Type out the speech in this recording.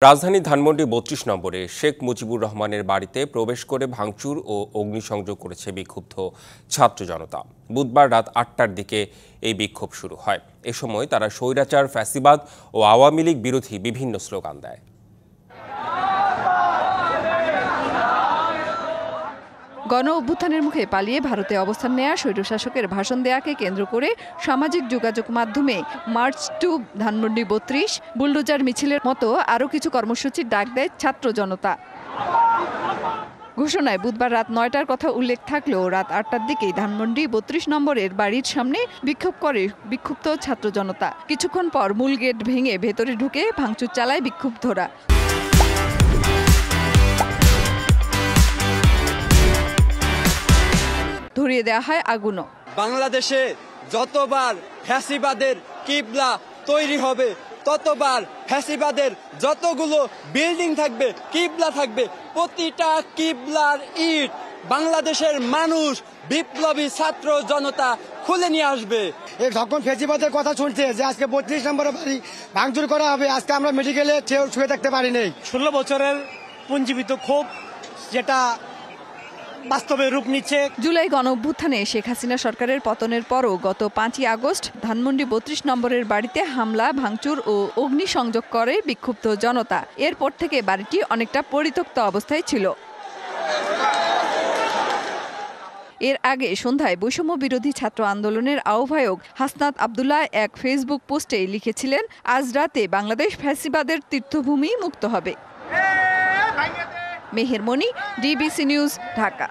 রাজধানী ধানমন্ডি ৩২ নম্বরে শেখ মুজিবুর রহমানের বাড়িতে প্রবেশ করে ভাঙচুর ও অগ্নিসংযোগ করেছে বিক্ষুব্ধ ছাত্র জনতা। বুধবার রাত ৮টার দিকে এই বিক্ষোভ শুরু হয়। এ সময় তারা স্বৈরাচার, ফ্যাসিবাদ ও আওয়ামী লীগ বিরোধী বিভিন্ন স্লোগান দেয়। গণ অভ্যুত্থানের মুখে পালিয়ে ভারতে অবস্থান নেয়া স্বৈরশাসকের ভাষণ দেয়াকে কেন্দ্র করে সামাজিক যোগাযোগ মাধ্যমে মার্চ টু ধানমন্ডি ৩২, বুলডোজার মিছিলের মতো আরও কিছু কর্মসূচির ডাক দেয় ছাত্র জনতা। ঘোষণায় বুধবার রাত ৯টার কথা উল্লেখ থাকলেও রাত ৮টার দিকেই ধানমন্ডি ৩২ নম্বরের বাড়ির সামনে বিক্ষোভ করে বিক্ষুব্ধ ছাত্র জনতা। কিছুক্ষণ পর মূল গেট ভেঙে ভেতরে ঢুকে ভাঙচুর চালায় বিক্ষুব্ধরা। ধরিয়ে দেওয়া হয় আগুনও। বাংলাদেশে যতবার ফ্যাসিবাদের কিবলা তৈরি হবে, ততবার ফ্যাসিবাদের যতগুলো বিল্ডিং থাকবে, কিবলা থাকবে, প্রতিটা কিবলার ইট বাংলাদেশের মানুষ, বিপ্লবী ছাত্র জনতা খুলে নিয়ে আসবে। যখন ফ্যাসিবাদের কথা শুনছে যে আজকে ৩২ নম্বরের বাড়ি ভাঙচুর করা হবে, আজকে আমরা মেডিকেলে শুয়ে থাকতে পারি নাই। ১৬ বছরের পুঞ্জীবিত ক্ষোভ যেটা বাস্তবে রূপ নিচ্ছে। জুলাই গণঅভ্যুত্থানে শেখ হাসিনা সরকারের পতনের পরও গত ৫ই আগস্ট ধানমন্ডি ৩২ নম্বরের বাড়িতে হামলা, ভাঙচুর ও অগ্নিসংযোগ করে বিক্ষুব্ধ জনতা। এরপর থেকে বাড়িটি অনেকটা পরিত্যক্ত অবস্থায় ছিল। এর আগে সন্ধ্যায় বৈষম্য বিরোধী ছাত্র আন্দোলনের আহ্বায়ক হাসনাত আবদুল্লাহ এক ফেসবুক পোস্টে লিখেছিলেন, আজ রাতে বাংলাদেশ ফ্যাসিবাদের তীর্থভূমি মুক্ত হবে। মেহের মনি, ডিবিসি নিউজ, ঢাকা।